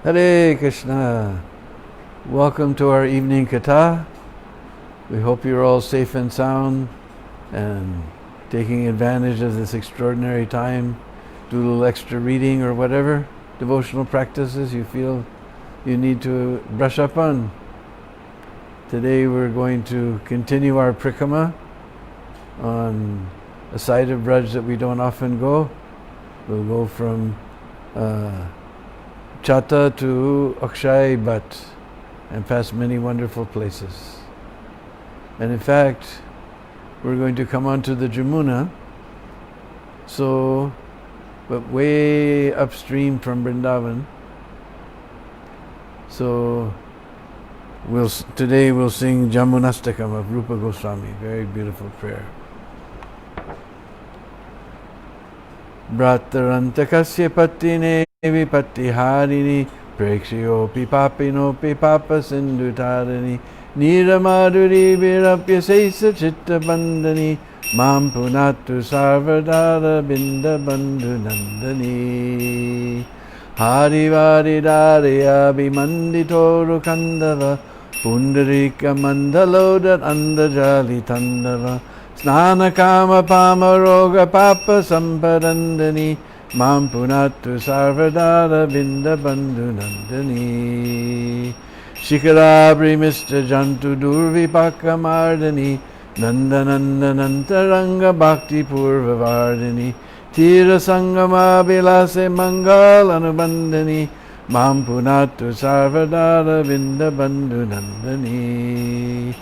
Hare Krishna. Welcome to our evening katha. We hope you're all safe and sound and taking advantage of this extraordinary time. Do a little extra reading or whatever devotional practices you feel you need to brush up on. Today we're going to continue our prikrama on a side of Braj that we don't often go. We'll go from Chhatta to Akshaya but and pass many wonderful places. And in fact, we're going to come onto the Jamuna, but way upstream from Vrindavan. So today we'll sing Jamunastakam of Rupa Goswami, very beautiful prayer. Bratarantakasya patine vipattiharini prekshiyopi papinopi papa sindhutarani niramaduri virapya seisa chitta bandhani mam punatu sarvadara binda bandhu nandani harivari darya bimanditoru kandava pundarika mandaloda andajali tandava Snana kama pama roga papa samparandani mam punatu sarvadara binda bandhu nandani Shikarabri Mr. Jantu Durvipaka Mardani Nandanandanantaranga Bhakti Purva Vardani Tira Sangama Bilase Mangal Anubandani Mam Punatu Sarvadara Binda Bandhu Nandani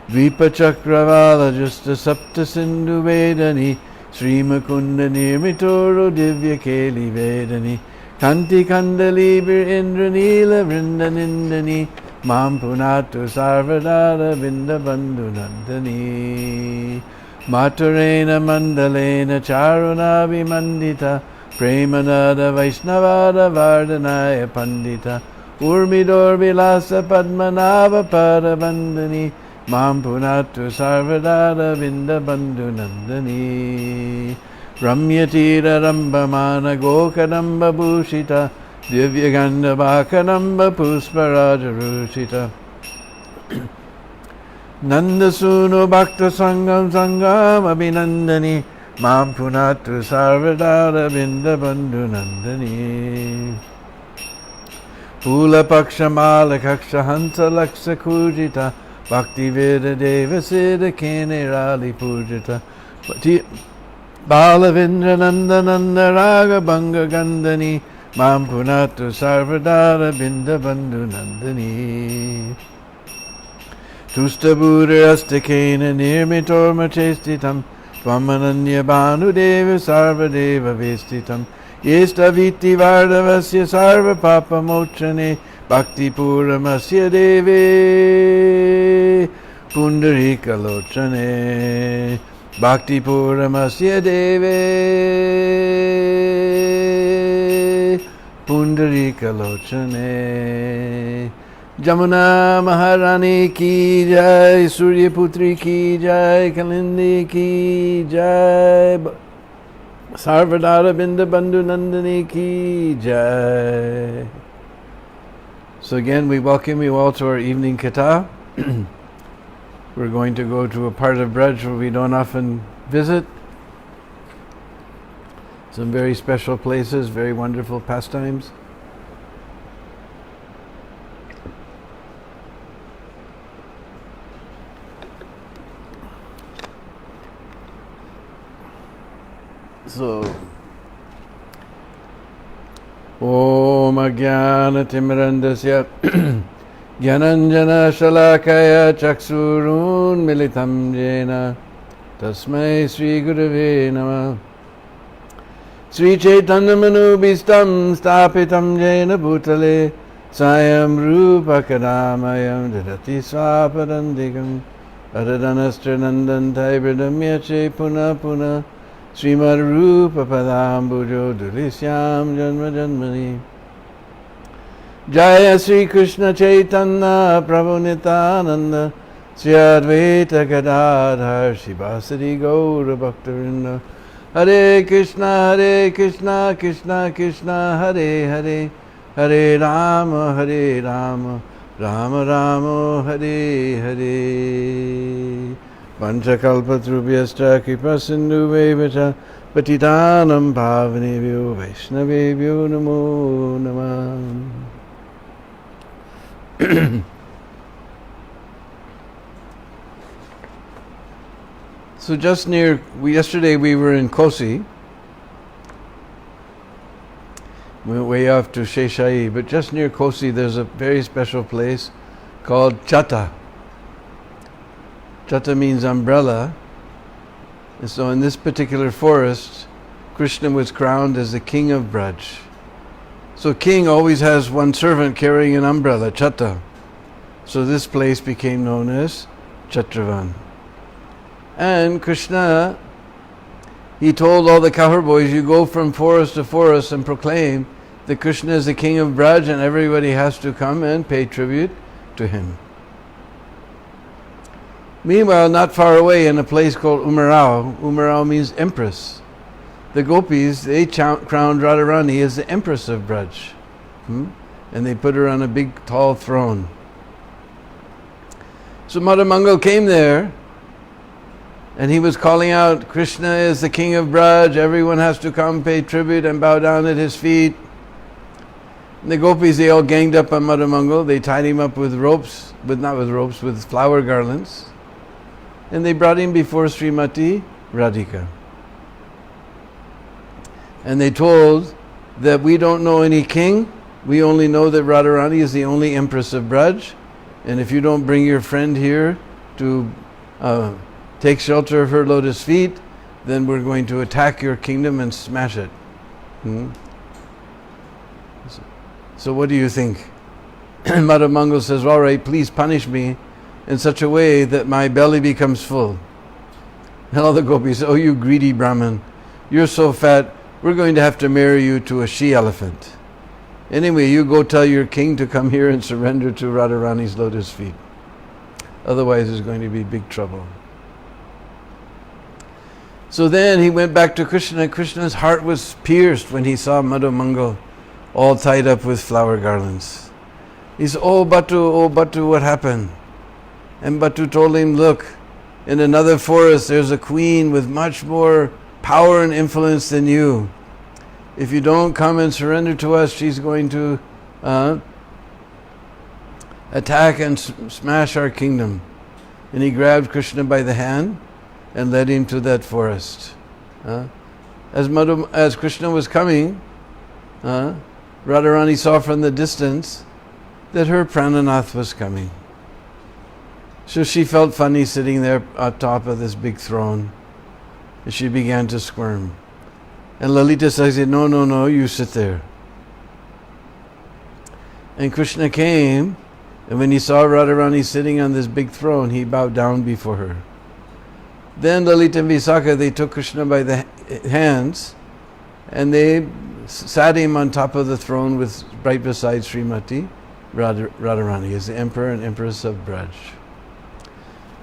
Dvipa Chakravala Justa Sapta Sindhu Vedani Sri Makunda Nirmitoro Divya Keli Vedani Kanti Kandali Bir Indranila Vrindanindani Mam Punatu Sarvadara Binda Bandhu Nandani Maturena Mandalena Charuna Vimandita Premanada Vaishnavada Vardhanaya Pandita Urmidor Vilasa Padmanava Parabandani Mam Punatu Sarvadara Binda Bandhu Nandani Ramyatira Rambamana Gokadamba Bhushita Divyaganda Bhakanamba Pusparaja Ruchita Nandasuno Bhakta Sangam Sangam Abhinandani Mam Punatu Sarvadara Binda Bandhu Nandani Pula Paksha Mala Kaksha Hansa Laksa Kujita Bhakti Veda Deva Siddha Kene Rali Pujita Balavindra Nanda Nanda Raga Banga Gandani Mam Punatu Sarvadara Binda Bandhu Nandani Tusta Buddha Astakena Nirmitor Machestitam Tvamananya Bhanu Deva Sarvadeva Vestitam Yestaviti Vardavasya Sarva Papa Mochane Bhakti Puramasya Deve Pundarika Lochane Bhakti Puramasya Deve Pundarika Lochane Jamuna Maharani ki jai Surya Putri ki jai Kalindi ki jai Sarvadara Binda Bandhu Nandani ki jai. So again, we welcome you all to our evening katha. We're going to go to a part of Braj where we don't often visit. Some very special places, very wonderful pastimes. So, Om Ajnana Timrandasya Gyananjana Shalakaya Chaksurun Militam Jena Tasmai Sri Gurave Namah Sri Chaitanya Manubhistam Stapitam Jena Bhutale Sayam Rupa Kadamayam Dadati Swapadandigam Aradanastra Nandantai Bridam Yache Puna Puna Srimad Rupa Padambujo Dulisyam Janma Janmani Jaya Sri Krishna Chaitanya Prabhu Nityananda Sri Advaita Gadadhar Shivasari Gaura Bhaktavinda Hare Krishna Krishna Krishna Hare Hare Hare Rama, Hare Rama, Rama Rama, Hare Hare. Panchakalpatrubhyascha kripa sindhuveva patitanam pavanebhyo vaishnavebhyo namo namah. So just near, yesterday we were in Kosi. We went way off to Sheshai, but just near Kosi there's a very special place called Chhatta. Chhatta means umbrella. And so in this particular forest, Krishna was crowned as the king of Braj. So king always has one servant carrying an umbrella, Chhatta. So this place became known as Chhatravan. And Krishna, he told all the cowboys, you go from forest to forest and proclaim that Krishna is the king of Braj and everybody has to come and pay tribute to him. Meanwhile, not far away in a place called Umarao means empress. The gopis, they crowned Radharani as the empress of Braj. And they put her on a big tall throne. So Madhamangal came there and he was calling out, Krishna is the king of Braj, everyone has to come pay tribute and bow down at his feet. And the gopis, they all ganged up on Madhamangal, they tied him up with ropes, with flower garlands. And they brought him before Srimati Radhika. And they told that we don't know any king, we only know that Radharani is the only empress of Braj, and if you don't bring your friend here to take shelter of her lotus feet, then we're going to attack your kingdom and smash it. So what do you think? Madhamangal says, all right, please punish me in such a way that my belly becomes full. And all the gopis say, oh, you greedy Brahmin, you're so fat, we're going to have to marry you to a she-elephant. Anyway, you go tell your king to come here and surrender to Radharani's lotus feet. Otherwise there's going to be big trouble. So then he went back to Krishna. Krishna's heart was pierced when he saw Madhamangal all tied up with flower garlands. He said, oh Batu, what happened? And Batu told him, look, in another forest there's a queen with much more power and influence than you. If you don't come and surrender to us, she's going to attack and smash our kingdom. And he grabbed Krishna by the hand and led him to that forest. As Krishna was coming, Radharani saw from the distance that her prananath was coming. So she felt funny sitting there on top of this big throne. And she began to squirm. And Lalita says, no, you sit there. And Krishna came, and when he saw Radharani sitting on this big throne, he bowed down before her. Then Lalita and Visakha, they took Krishna by the hands, and they sat him on top of the throne with right beside Srimati Radharani as the emperor and empress of Braj.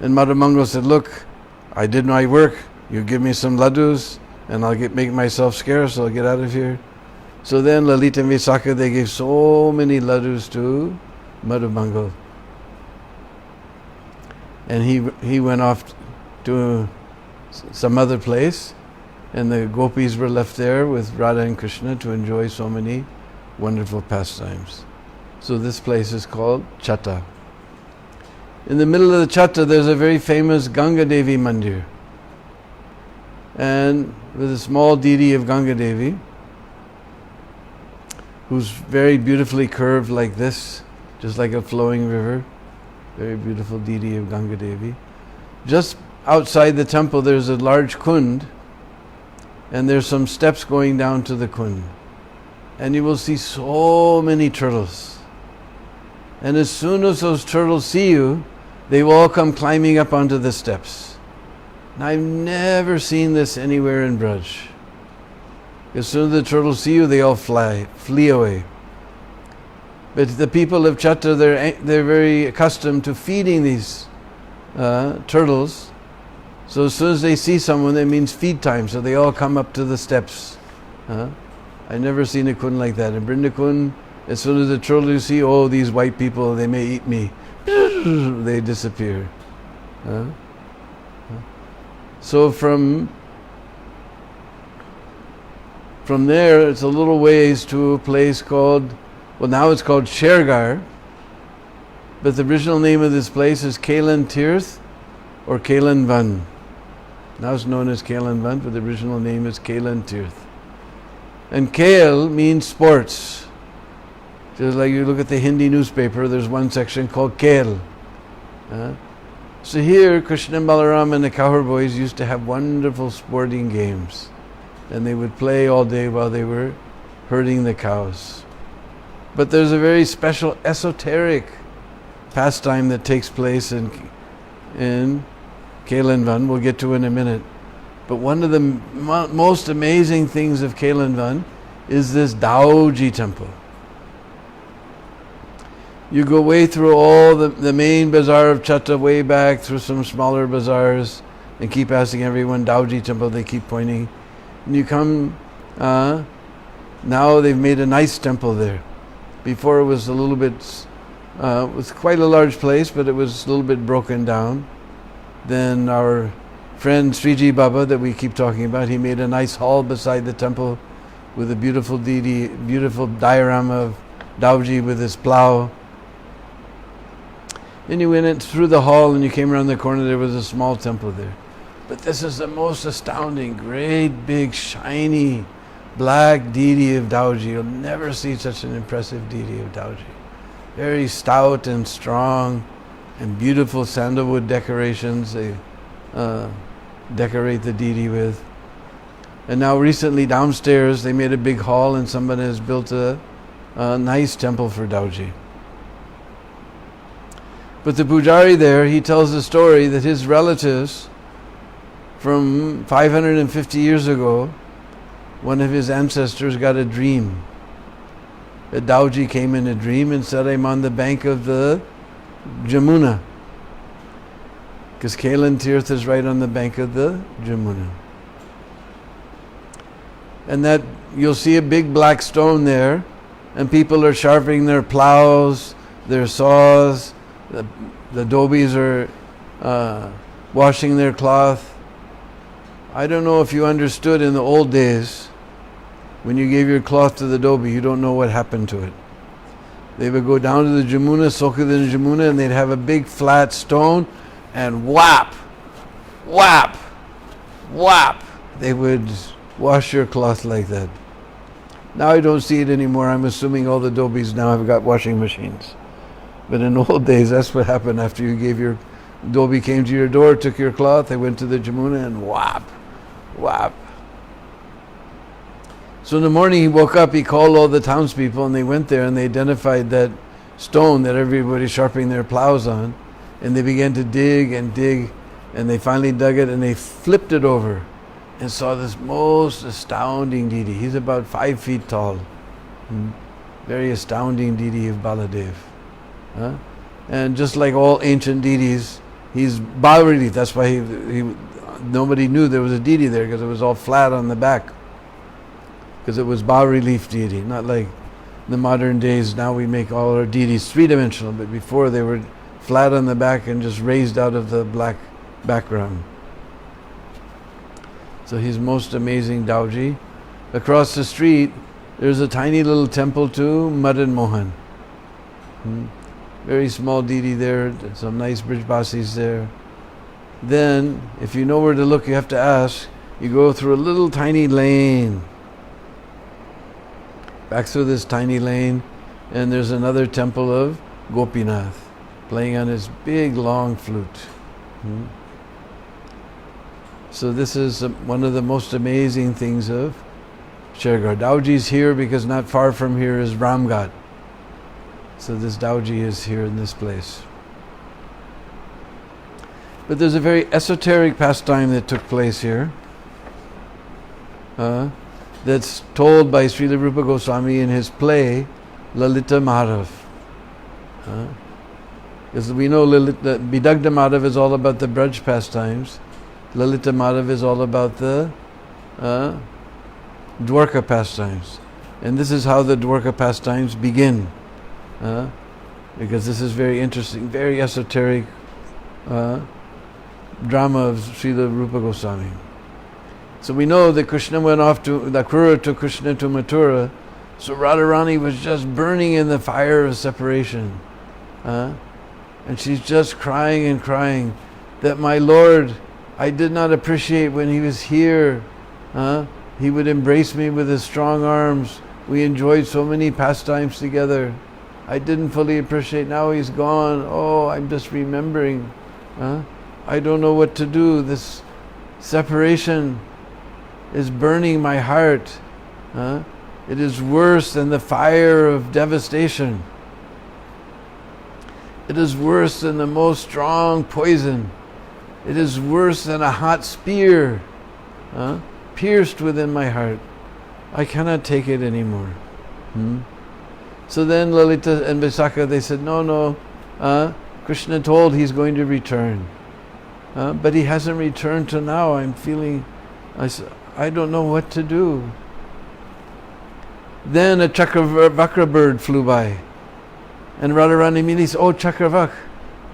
And Madhamangal said, look, I did my work, you give me some laddus, and I'll make myself scarce, I'll get out of here. So then Lalita and Visakha, they gave so many laddus to Madhamangal. And he went off to some other place, and the gopis were left there with Radha and Krishna to enjoy so many wonderful pastimes. So this place is called Chhatta. In the middle of the Chhatta there's a very famous Ganga Devi Mandir. And with a small deity of Ganga Devi, who's very beautifully curved like this, just like a flowing river. Very beautiful deity of Ganga Devi. Just outside the temple there's a large kund, and there's some steps going down to the kund. And you will see so many turtles. And as soon as those turtles see you, they will all come climbing up onto the steps. Now, I've never seen this anywhere in Braj. As soon as the turtles see you, they all flee away. But the people of Chhatta, they're very accustomed to feeding these turtles. So as soon as they see someone, that means feed time. So they all come up to the steps. I've never seen a kund like that. In Brindakund, As soon as the children see, oh, these white people, they may eat me, they disappear. So from there, it's a little ways to a place called, well, now it's called Shergar, but the original name of this place is Kailan Tirth or Kailan Van. Now it's known as Kailan Van, but the original name is Kailan Tirth. And Kail means sports. Just like you look at the Hindi newspaper, there's one section called Kail. So here, Krishna and Balaram and the cowherd boys used to have wonderful sporting games. And they would play all day while they were herding the cows. But there's a very special esoteric pastime that takes place in Kailan Van, we'll get to in a minute. But one of the most amazing things of Kailan Van is this Daoji temple. You go way through all the main bazaar of Chhatta, way back through some smaller bazaars, and keep asking everyone, Daoji temple, they keep pointing. And you come, now they've made a nice temple there. Before it was a little bit, it was quite a large place, but it was a little bit broken down. Then our friend Sriji Baba that we keep talking about, he made a nice hall beside the temple with a beautiful deity, beautiful diorama of Daoji with his plow. Then you went in through the hall and you came around the corner, there was a small temple there. But this is the most astounding, great, big, shiny, black deity of Daoji. You'll never see such an impressive deity of Daoji. Very stout and strong, and beautiful sandalwood decorations they decorate the deity with. And now recently downstairs they made a big hall and somebody has built a nice temple for Daoji. But the pujari there, he tells the story that his relatives from 550 years ago, one of his ancestors got a dream. That Daoji came in a dream and said, I'm on the bank of the Jamuna. Because Kailan Tirth is right on the bank of the Jamuna. And that you'll see a big black stone there, and people are sharpening their plows, their saws, the dhobis are washing their cloth. I don't know if you understood in the old days, when you gave your cloth to the dhobi, you don't know what happened to it. They would go down to the Jamuna, soak it in the Jamuna, and they'd have a big flat stone, and whap, whap, whap, they would wash your cloth like that. Now I don't see it anymore. I'm assuming all the dhobis now have got washing machines. But in old days, that's what happened after you gave your dhobi came to your door, took your cloth, they went to the Jamuna and whap, whap. So in the morning he woke up, he called all the townspeople and they went there and they identified that stone that everybody's sharpening their plows on, and they began to dig and they finally dug it and they flipped it over and saw this most astounding deity. He's about 5 feet tall. Very astounding deity of Baladev. And just like all ancient deities, he's bas-relief. That's why nobody knew there was a deity there, because it was all flat on the back. Because it was bas-relief deity, not like the modern days. Now we make all our deities three-dimensional, but before they were flat on the back and just raised out of the black background. So he's most amazing Daoji. Across the street, there's a tiny little temple to Madan Mohan. Very small deity there, some nice Brijbasis there. Then, if you know where to look, you have to ask. You go through a little tiny lane. Back through this tiny lane, and there's another temple of Gopinath, playing on his big long flute. So this is one of the most amazing things of Shergar. Daoji's here because not far from here is Ramghat. So this Daoji is here in this place. But there's a very esoteric pastime that took place here. That's told by Srila Rupa Goswami in his play Lalita Madhav. Because we know Bidagda Madhav is all about the Braj pastimes. Lalita Madhav is all about the Dwarka pastimes. And this is how the Dwarka pastimes begin. Because this is very interesting, very esoteric drama of Srila Rupa Goswami. So we know that Krishna went off to, that Krura took Krishna to Mathura, so Radharani was just burning in the fire of separation. And she's just crying and crying that my Lord, I did not appreciate when he was here. He would embrace me with his strong arms. We enjoyed so many pastimes together. I didn't fully appreciate. Now he's gone. Oh, I'm just remembering. I don't know what to do. This separation is burning my heart. It is worse than the fire of devastation. It is worse than the most strong poison. It is worse than a hot spear pierced within my heart. I cannot take it anymore. So then Lalita and Visakha, they said, no, Krishna told he's going to return. But he hasn't returned till now. I'm feeling, I don't know what to do. Then a Chakravakra bird flew by. And Radharani immediately said, oh Chakravak,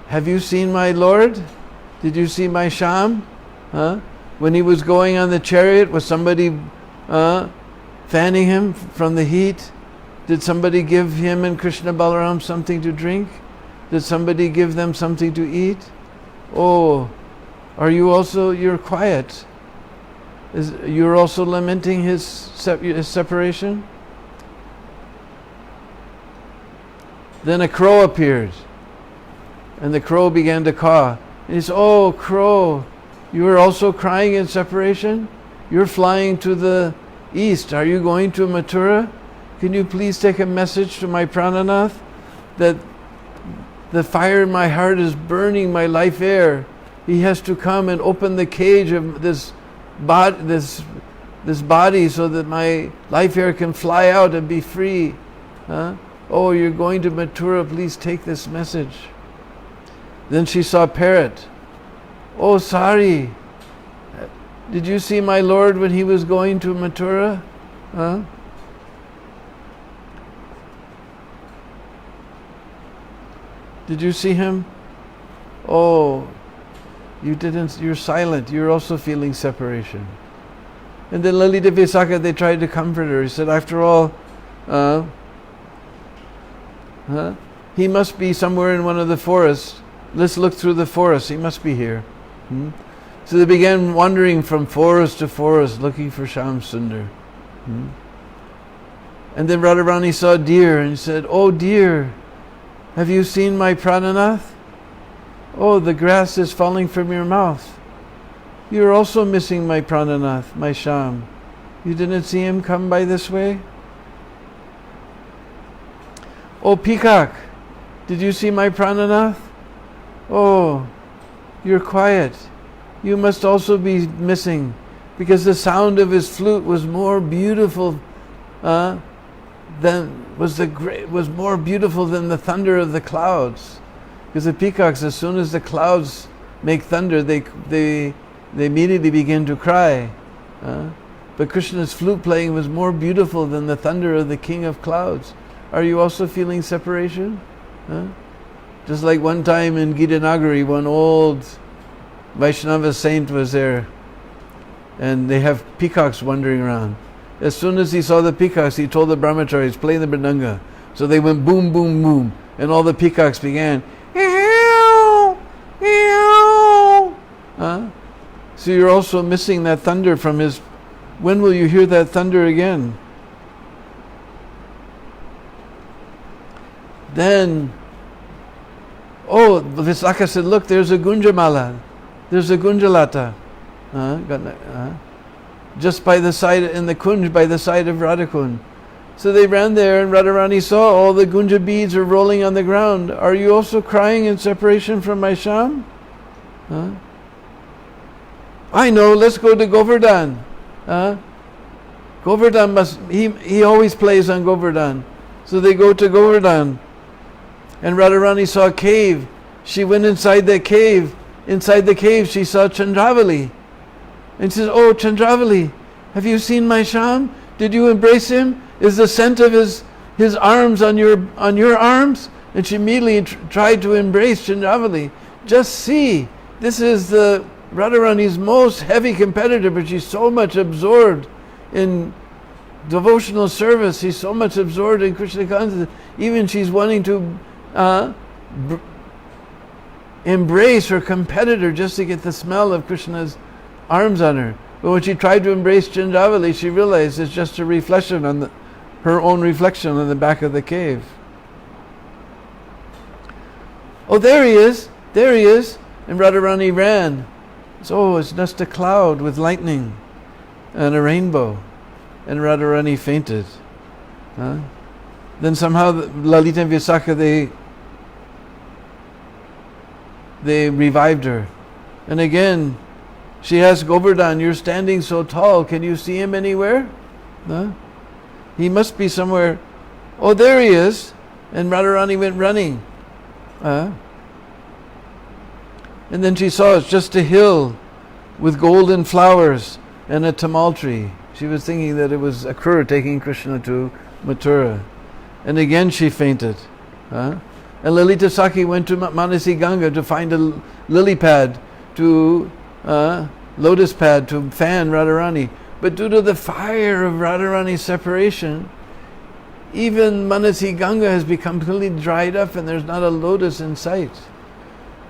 have you seen my Lord? Did you see my Shyam? When he was going on the chariot, was somebody fanning him from the heat? Did somebody give him and Krishna Balaram something to drink? Did somebody give them something to eat? Oh, are you also, you're quiet. You're also lamenting his separation? Then a crow appeared, and the crow began to caw. And he said, oh, crow, you are also crying in separation? You're flying to the east. Are you going to Mathura? Can you please take a message to my Prananath that the fire in my heart is burning my life air. He has to come and open the cage of this body so that my life air can fly out and be free. Oh, you're going to Mathura, please take this message. Then she saw parrot. Oh, Sari, did you see my Lord when he was going to Mathura? Did you see him? Oh, you didn't, you're silent, you're also feeling separation. And then Lalita Visakha, they tried to comfort her. He said, after all, he must be somewhere in one of the forests. Let's look through the forest, he must be here. So they began wandering from forest to forest looking for Shyam Sundar. And then Radharani saw deer and said, oh deer, have you seen my Prananath? Oh, the grass is falling from your mouth. You're also missing my Prananath, my Shyam. You didn't see him come by this way? Oh, peacock, did you see my Prananath? Oh, you're quiet. You must also be missing, because the sound of his flute was more beautiful than the thunder of the clouds. Because the peacocks, as soon as the clouds make thunder, they immediately begin to cry. But Krishna's flute playing was more beautiful than the thunder of the king of clouds. Are you also feeling separation? Just like one time in Gitanagari, one old Vaishnava saint was there, and they have peacocks wandering around. As soon as he saw the peacocks, he told the brahmacharis, play the mridanga. So they went boom, boom, boom, and all the peacocks began, ew, ew. So you're also missing that thunder from his. When will you hear that thunder again? Then, Visakha said, look, there's a Gunjamala, there's a Gunjalata. Just by the side, in the Kunj, by the side of Radhakund. So they ran there, and Radharani saw all the Gunja beads are rolling on the ground. Are you also crying in separation from my Shyam? I know, let's go to Govardhan. Govardhan he always plays on Govardhan. So they go to Govardhan. And Radharani saw a cave. She went inside the cave. Inside the cave she saw Chandravali. And she says, oh Chandravali, have you seen my Shyam? Did you embrace him? Is the scent of his arms on your arms? And she immediately tried to embrace Chandravali. Just see, this is the Radharani's most heavy competitor, but she's so much absorbed in devotional service. She's so much absorbed in Krishna consciousness. Even she's wanting to embrace her competitor just to get the smell of Krishna's arms on her. But when she tried to embrace Chandravali, she realized it's just a reflection on her own reflection on the back of the cave. Oh, there he is! There he is! And Radharani ran. So it's just a cloud with lightning and a rainbow. And Radharani fainted. Then somehow Lalita and Visakha, they revived her. And again, she asked Govardhan, you're standing so tall, can you see him anywhere? He must be somewhere. Oh, there he is. And Radharani went running. And then she saw it's just a hill with golden flowers and a tamal tree. She was thinking that it was Akrura taking Krishna to Mathura. And again she fainted. And Lalita Sakhi went to Manasi Ganga to find a lily pad, lotus pad to fan Radharani. But due to the fire of Radharani's separation, even Manasi Ganga has become completely dried up and there's not a lotus in sight.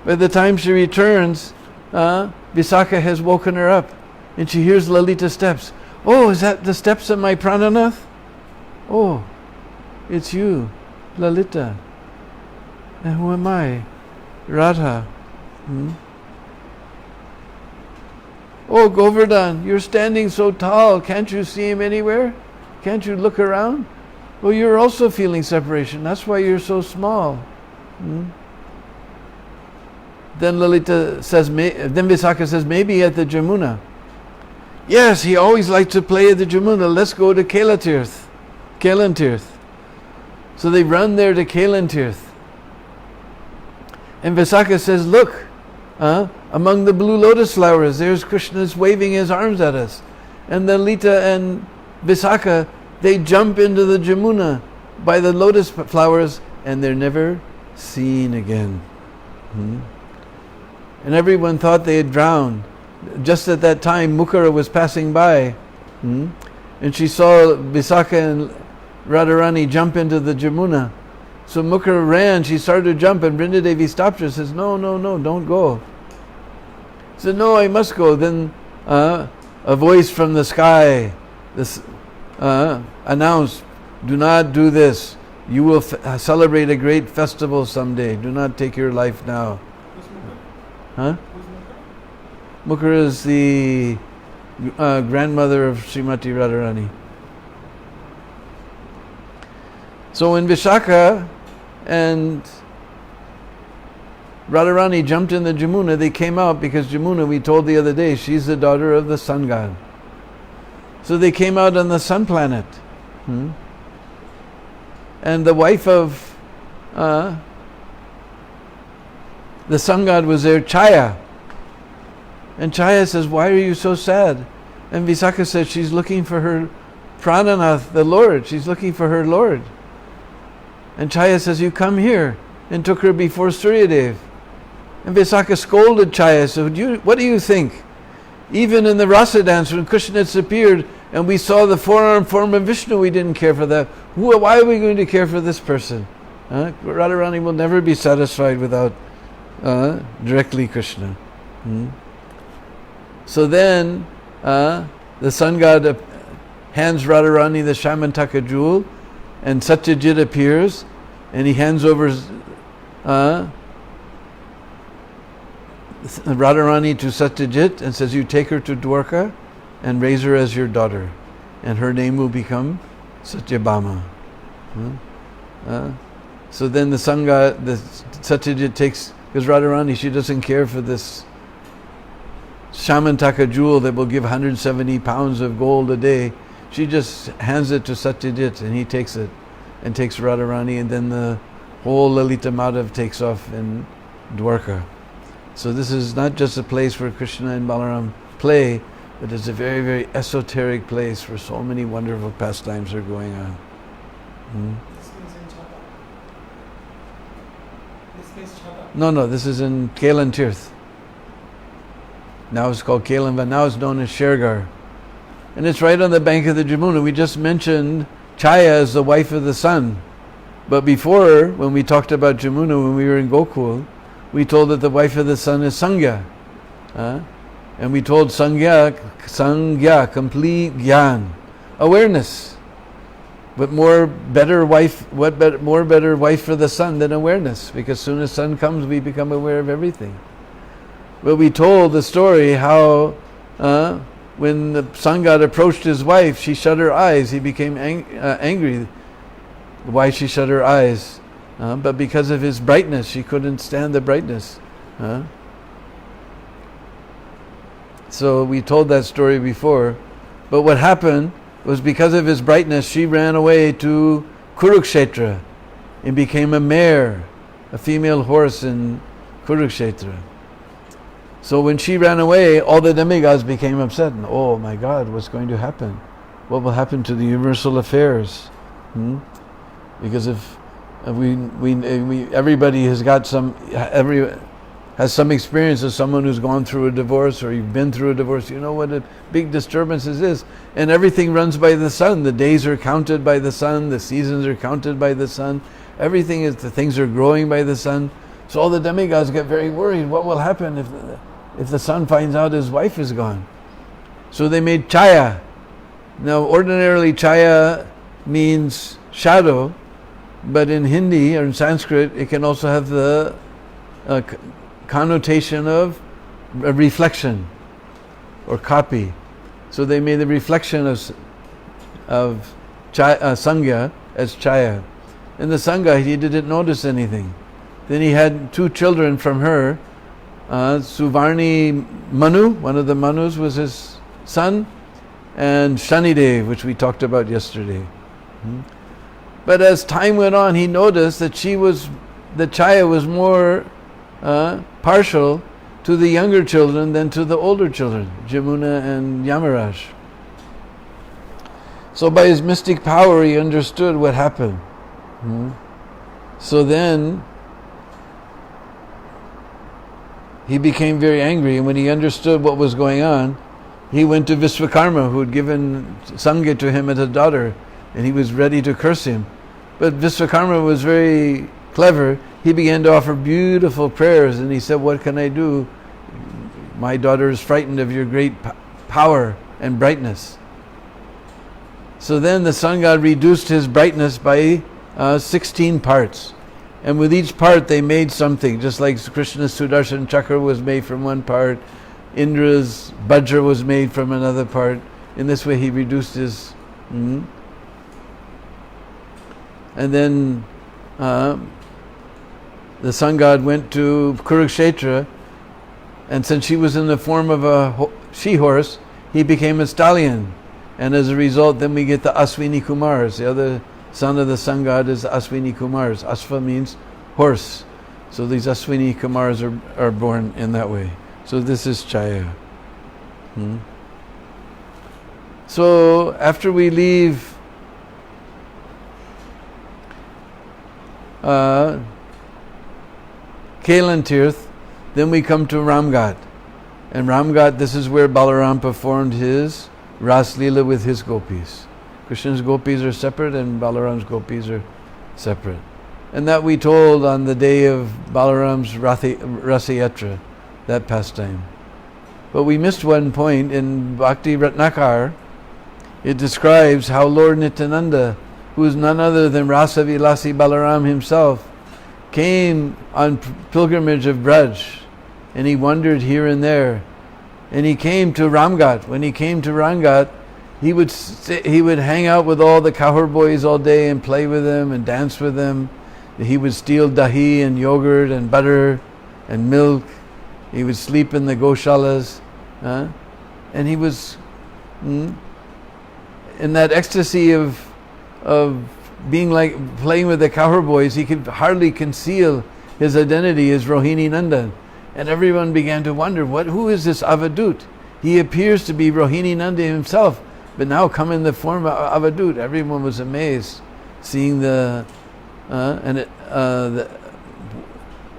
By the time she returns, Visakha has woken her up and she hears Lalita's steps. Oh, is that the steps of my Prananath? Oh, it's you, Lalita. And who am I? Radha. Oh, Govardhan, you're standing so tall. Can't you see him anywhere? Can't you look around? Well, you're also feeling separation. That's why you're so small. Then Lalita says, then Visakha says, maybe at the Jamuna. Yes, he always liked to play at the Jamuna. Let's go to Kailatirth. So they run there to Kailatirth. And Visakha says, look, among the blue lotus flowers, there's Krishna's waving his arms at us. And then Lalita and Visakha, they jump into the Jamuna by the lotus flowers and they're never seen again. And everyone thought they had drowned. Just at that time, Mukara was passing by, and she saw Visakha and Radharani jump into the Jamuna. So Mukara ran, she started to jump, and Vrindadevi stopped her and says, no, don't go. She said, no, I must go. Then a voice from the sky announced, do not do this. You will celebrate a great festival someday. Do not take your life now. Mukara is the grandmother of Srimati Radharani. So when Visakha and Radharani jumped in the Jamuna, they came out because Jamuna, we told the other day, she's the daughter of the sun god. So they came out on the sun planet. And the wife of the sun god was there, Chaya. And Chaya says, why are you so sad? And Visakha says, she's looking for her Prananath, the Lord. She's looking for her Lord. And Chaya says, you come here, and took her before Suryadev. And Visakha scolded Chaya, said, what do you think? Even in the Rasa dance, when Krishna appeared, and we saw the four-armed form of Vishnu, we didn't care for that. Why are we going to care for this person? Radharani will never be satisfied without directly Krishna. So then the sun god hands Radharani the Shamantaka jewel, and Satyajit appears, and he hands over Radharani to Satyajit and says, you take her to Dwarka and raise her as your daughter, and her name will become Satyabhama. So then the sun god, the Satyajit takes, because Radharani, she doesn't care for this Shamantaka jewel that will give 170 pounds of gold a day. She just hands it to Satyajit, and he takes it and takes Radharani, and then the whole Lalita Madhav takes off in Dwarka. So this is not just a place where Krishna and Balaram play, but it's a very, very esoteric place where so many wonderful pastimes are going on. This means in Chhatta. This means Chhatta. No, this is in Kailan Tirth. Now it's called Kailan, but now it's known as Shergar. And it's right on the bank of the Jamuna. We just mentioned Chaya as the wife of the sun. But before, when we talked about Jamuna, when we were in Gokul, we told that the wife of the sun is Sangya. And we told Sangya, complete Gyan, awareness. But more better wife for the sun than awareness, because as soon as sun comes, we become aware of everything. But we told the story how when the sun god approached his wife, she shut her eyes. He became angry. Why she shut her eyes? But because of his brightness, she couldn't stand the brightness. So we told that story before. But what happened was because of his brightness, she ran away to Kurukshetra and became a mare, a female horse in Kurukshetra. So when she ran away, all the demigods became upset. And, oh my God, what's going to happen? What will happen to the universal affairs? Because if everybody has got has some experience of someone who's gone through a divorce, or you've been through a divorce, you know what a big disturbance is. And everything runs by the sun. The days are counted by the sun. The seasons are counted by the sun. The things are growing by the sun. So all the demigods get very worried. What will happen if the sun finds out his wife is gone? So they made Chaya. Now ordinarily Chaya means shadow, but in Hindi or in Sanskrit it can also have the connotation of a reflection or copy. So they made the reflection of Sangya as Chaya. And the Sangha, he didn't notice anything. Then he had 2 children from her. Suvarni Manu, one of the Manus was his son, and Shanidev, which we talked about yesterday. But as time went on, he noticed that Chaya was more partial to the younger children than to the older children, Jamuna and Yamaraj. So by his mystic power, he understood what happened. So then he became very angry, and when he understood what was going on, he went to Vishwakarma, who had given Sangha to him as a daughter, and he was ready to curse him. But Vishwakarma was very clever. He began to offer beautiful prayers, and he said, what can I do? My daughter is frightened of your great power and brightness. So then the sun god reduced his brightness by 16 parts. And with each part they made something, just like Krishna's Sudarshan Chakra was made from one part, Indra's Vajra was made from another part. In this way he reduced his... And then the sun god went to Kurukshetra, and since she was in the form of a she-horse, he became a stallion. And as a result, then we get the Aswini Kumars. The other son of the sun god is the Aswini Kumars. Asva means horse. So these Aswini Kumars are born in that way. So this is Chaya. So after we leave Kailan Tirth, then we come to Ramghat. And Ramghat, this is where Balaram performed his Ras Leela with his gopis. Krishna's gopis are separate and Balaram's gopis are separate. And that we told on the day of Balaram's Rasayatra, that pastime. But we missed one point in Bhakti Ratnakar. It describes how Lord Nityananda, who is none other than Rasa Vilasi Balaram himself, came on pilgrimage of Braj, and he wandered here and there, and he came to Ramghat. When he came to Ramghat, he would hang out with all the cowherd boys all day and play with them and dance with them. He would steal dahi and yogurt and butter and milk. He would sleep in the goshalas, and he was in that ecstasy of being like playing with the cowherd boys. He could hardly conceal his identity as Rohini Nandan, and everyone began to wonder, who is this Avadut? He appears to be Rohini Nanda himself, but now come in the form of Avadut. Everyone was amazed seeing the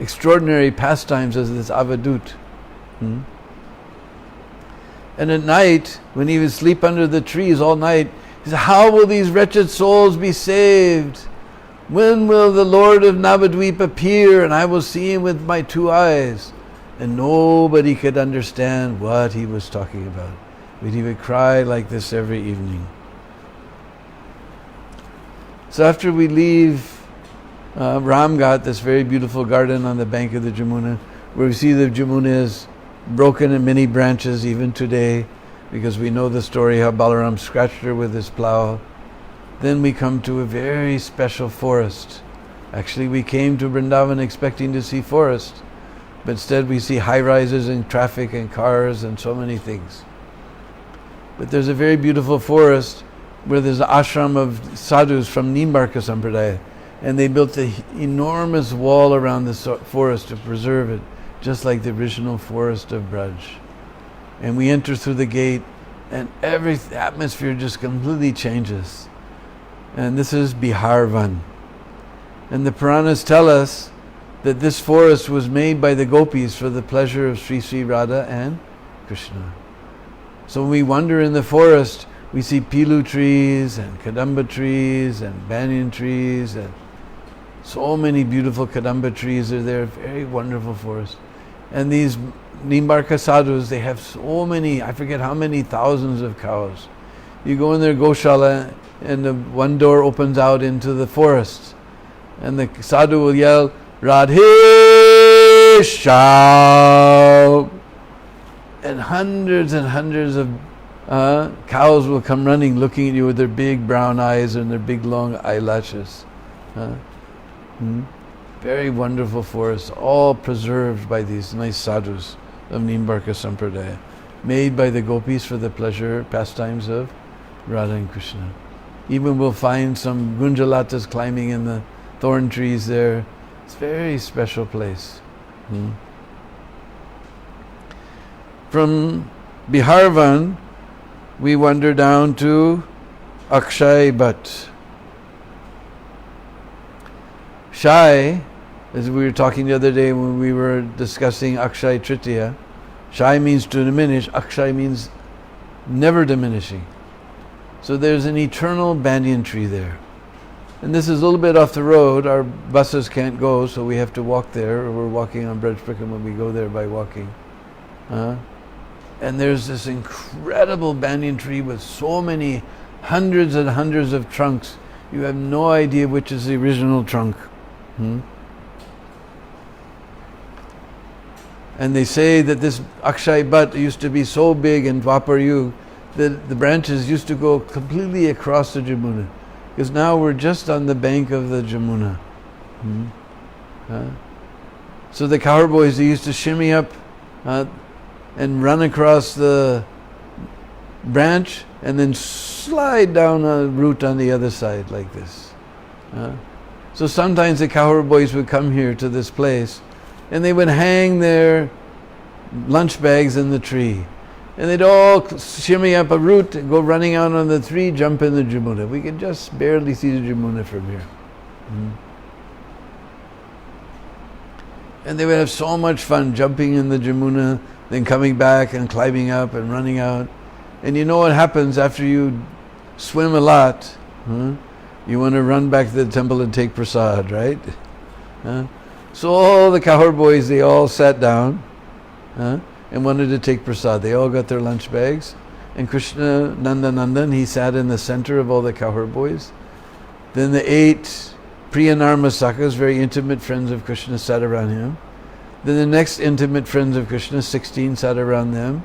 extraordinary pastimes of this Avadut. And at night, when he would sleep under the trees all night, he said, how will these wretched souls be saved? When will the Lord of Navadvip appear and I will see him with my 2 eyes? And nobody could understand what he was talking about. But he would cry like this every evening. So after we leave Ramghat, this very beautiful garden on the bank of the Jamuna, where we see the Jamuna is broken in many branches even today, because we know the story how Balaram scratched her with his plow. Then we come to a very special forest. Actually, we came to Vrindavan expecting to see forest, but instead we see high-rises and traffic and cars and so many things. But there's a very beautiful forest where there's an ashram of sadhus from Nimbarka Sampradaya, and they built an enormous wall around the forest to preserve it, just like the original forest of Braj. And we enter through the gate, and every atmosphere just completely changes. And this is Biharvan. And the Puranas tell us that this forest was made by the gopis for the pleasure of Sri Sri Radha and Krishna. So when we wander in the forest, we see pilu trees and kadamba trees and banyan trees, and so many beautiful kadamba trees are there. Very wonderful forest. And these Nimbarka sadhus, they have so many, I forget how many thousands of cows. You go in their Goshala and the one door opens out into the forest, and the sadhu will yell, Radhe Sham, and hundreds of cows will come running looking at you with their big brown eyes and their big long eyelashes. Very wonderful forest, all preserved by these nice sadhus of Nimbarka Sampradaya, made by the gopis for the pleasure pastimes of Radha and Krishna. Even we'll find some gunjalatas climbing in the thorn trees there. It's a very special place. From Biharvan, we wander down to Akshaya Bhat. Shai, as we were talking the other day when we were discussing Akshaya Tritiya, Shai means to diminish, Akshaya means never diminishing. So there's an eternal banyan tree there. And this is a little bit off the road. Our buses can't go, so we have to walk there. We're walking on Braj Prikam when we go there by walking. And there's this incredible banyan tree with so many hundreds and hundreds of trunks. You have no idea which is the original trunk. And they say that this Akshaya Bhat used to be so big in Dwapar Yuga that the branches used to go completely across the Jamuna. Because now we're just on the bank of the Jamuna. So the cowboys, they used to shimmy up and run across the branch and then slide down a route on the other side like this. So sometimes the cowboys would come here to this place and they would hang their lunch bags in the tree. And they'd all shimmy up a route and go running out on the tree, jump in the Jamuna. We could just barely see the Jamuna from here. And they would have so much fun jumping in the Jamuna, then coming back and climbing up and running out. And you know what happens after you swim a lot? You want to run back to the temple and take prasad, right? So all the cowboys, they all sat down and wanted to take prasad. They all got their lunch bags. And Krishna Nandanandan, he sat in the center of all the cowboys. Then the 8 Priyanarmasakas, very intimate friends of Krishna, sat around him. Then the next intimate friends of Krishna, 16, sat around them.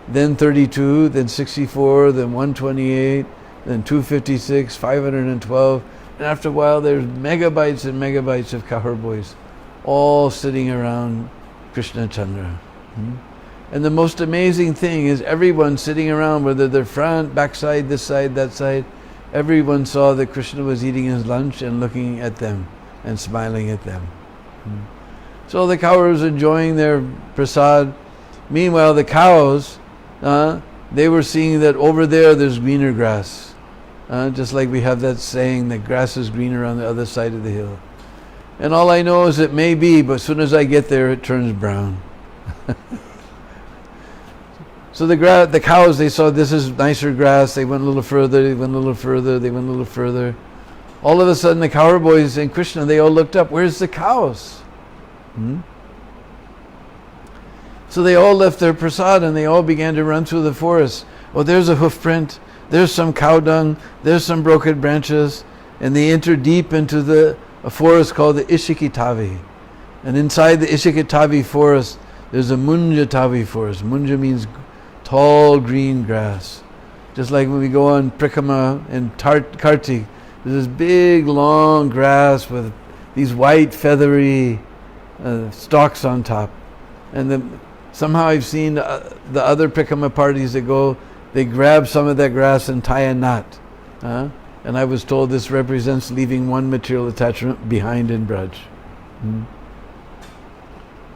Then 32, then 64, then 128, then 256, 512. And after a while, there's megabytes and megabytes of cowboys all sitting around Krishna Chandra. And the most amazing thing is everyone sitting around, whether they're front, backside, this side, that side, everyone saw that Krishna was eating his lunch and looking at them and smiling at them. So the Kauravas enjoying their prasad, Meanwhile, the cows, they were seeing that over there's greener grass. Just like we have that saying, that grass is greener on the other side of the hill. And all I know is it may be, but as soon as I get there, it turns brown. So the cows, they saw this is nicer grass. They went a little further, they went a little further, they went a little further. All of a sudden, the cowboys and Krishna, they all looked up. Where's the cows? So they all left their prasad and they all began to run through the forest. Oh, there's a hoof print. There's some cow dung. There's some broken branches. And they entered deep into a forest called the Ishikitavi. And inside the Ishikitavi forest, there's a Munjatavi forest. Munja means tall green grass. Just like when we go on Prikama and Kartik, there's this big long grass with these white feathery stalks on top. And somehow I've seen the other Prikama parties that go, they grab some of that grass and tie a knot. And I was told this represents leaving one material attachment behind in Braj.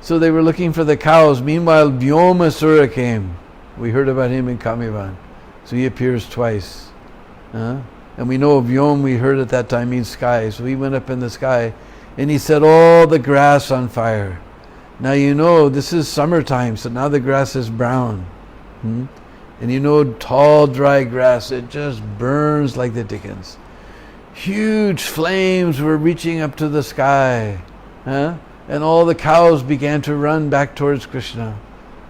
So they were looking for the cows. Meanwhile, Vyomasura came. We heard about him in Kamivan. So he appears twice. And we know Vyom, we heard at that time, means sky. So he went up in the sky and he set all the grass on fire. Now you know this is summertime, so now the grass is brown. And you know, tall dry grass, it just burns like the dickens. Huge flames were reaching up to the sky. And all the cows began to run back towards Krishna.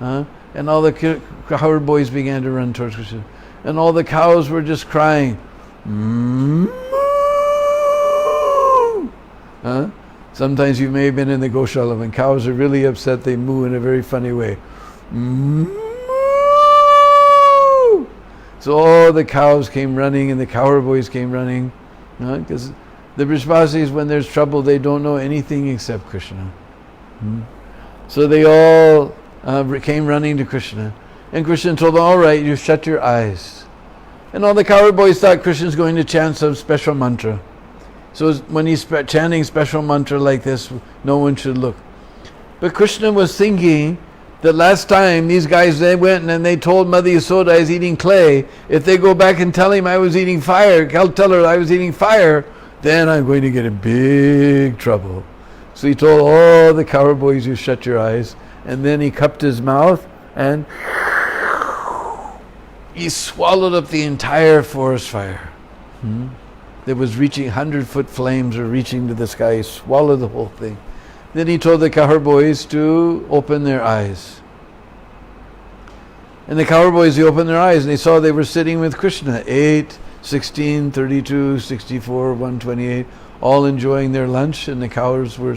And all the cow boys began to run towards Krishna. And all the cows were just crying. Sometimes you may have been in the Goshala. When cows are really upset, they moo in a very funny way. So all the cows came running and the cow boys came running. Because the Vrishvasis, when there's trouble, they don't know anything except Krishna. So they all came running to Krishna. And Krishna told them, all right, you shut your eyes. And all the cow boys thought Krishna's going to chant some special mantra. So when he's chanting special mantra like this, no one should look. But Krishna was thinking that last time these guys, they went and they told Mother Yasoda I was eating clay. If they go back and tell him I was eating fire, I'll tell her I was eating fire, then I'm going to get in big trouble. So he told all the cow boys, you shut your eyes. And then he cupped his mouth and he swallowed up the entire forest fire. That was reaching 100-foot flames or reaching to the sky. He swallowed the whole thing. Then he told the cow boys to open their eyes. And the cow boys, they opened their eyes and they saw they were sitting with Krishna. 8, 16, 32, 64, 128, all enjoying their lunch, and the cows were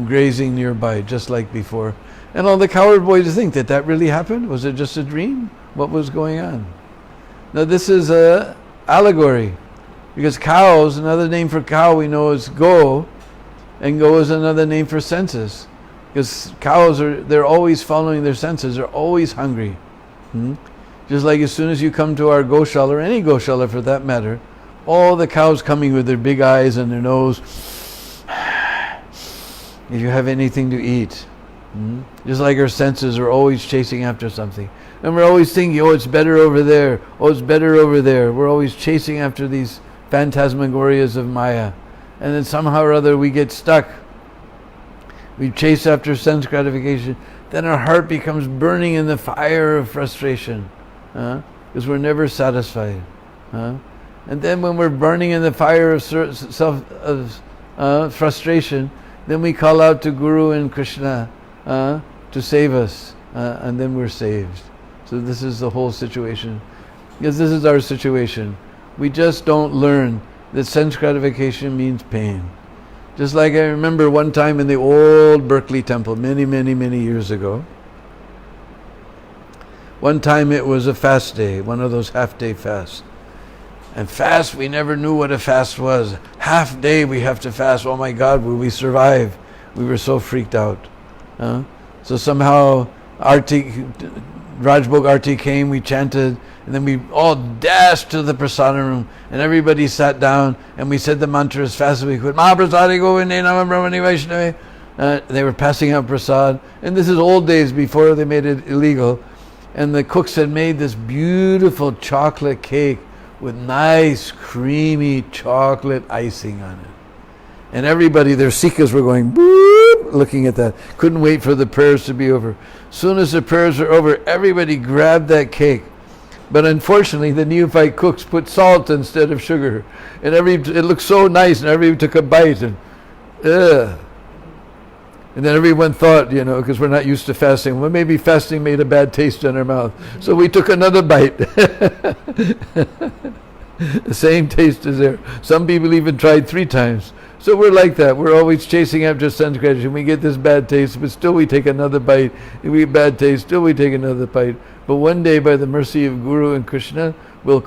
grazing nearby, just like before. And all the cow boys think that really happened? Was it just a dream? What was going on? Now this is a allegory, because cows, another name for cow we know is go, and go is another name for senses. Because cows they're always following their senses, they're always hungry. Just like as soon as you come to our Goshala, or any Goshala for that matter, all the cows coming with their big eyes and their nose, if you have anything to eat. Just like our senses are always chasing after something. And we're always thinking, oh, it's better over there. Oh, it's better over there. We're always chasing after these phantasmagorias of Maya. And then somehow or other we get stuck. We chase after sense gratification. Then our heart becomes burning in the fire of frustration. Because we're never satisfied. And then when we're burning in the fire of frustration, then we call out to Guru and Krishna to save us. And then we're saved. So this is the whole situation. Because this is our situation. We just don't learn that sense gratification means pain. Just like I remember one time in the old Berkeley temple, many, many, many years ago. One time it was a fast day, one of those half-day fasts. And fast, we never knew what a fast was. Half day we have to fast. Oh my God, will we survive? We were so freaked out. So somehow Rajbhog Arti came, we chanted, and then we all dashed to the prasadam room, and everybody sat down, and we said the mantra as fast as we could. Mahaprasadi Govinde Nama Brahmani Vaishnavi. They were passing out prasad, and this is old days before they made it illegal. And the cooks had made this beautiful chocolate cake with nice creamy chocolate icing on it. And everybody, their sikhs were going boop, looking at that. Couldn't wait for the prayers to be over. Soon as the prayers were over, everybody grabbed that cake. But unfortunately, the neophyte cooks put salt instead of sugar. And it looked so nice, and everybody took a bite, and ugh. And then everyone thought, because we're not used to fasting, well, maybe fasting made a bad taste in our mouth. So we took another bite. The same taste is there. Some people even tried 3 times. So we're like that. We're always chasing after sense gratification. We get this bad taste, but still we take another bite. If we get bad taste, still we take another bite. But one day, by the mercy of Guru and Krishna, we'll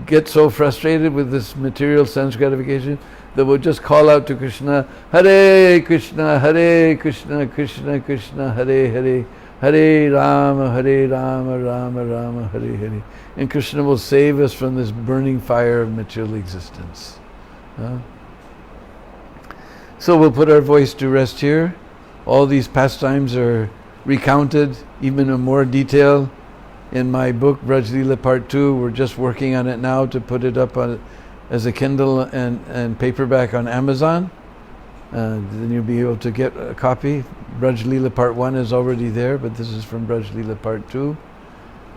get so frustrated with this material sense gratification that we'll just call out to Krishna, Hare Krishna, Krishna Krishna, Hare Hare, Hare Rama, Rama Rama, Hare Hare. And Krishna will save us from this burning fire of material existence. So we'll put our voice to rest here. All these pastimes are recounted even in more detail in my book, Braj Leela Part 2. We're just working on it now to put it up as a Kindle and paperback on Amazon. Then you'll be able to get a copy. Braj Leela Part 1 is already there, but this is from Braj Leela Part 2.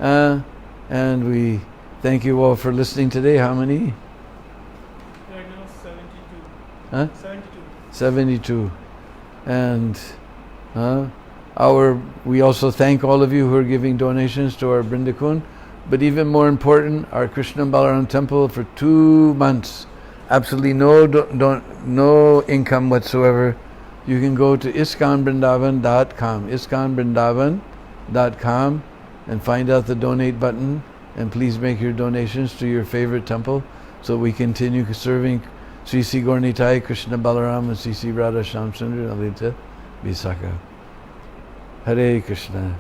And we thank you all for listening today. How many? Right now 72. Huh? 72. 72. And we also thank all of you who are giving donations to our Brindakun. But even more important, our Krishna Balaram temple for 2 months, absolutely no income whatsoever. You can go to iskanbrindavan.com, and find out the donate button, and please make your donations to your favorite temple so we continue serving Sri Sri Gaurnitai, Krishna Balaram, and Sri Sri Radha Shyam Sundar Lalita Visakha. Hare Krishna.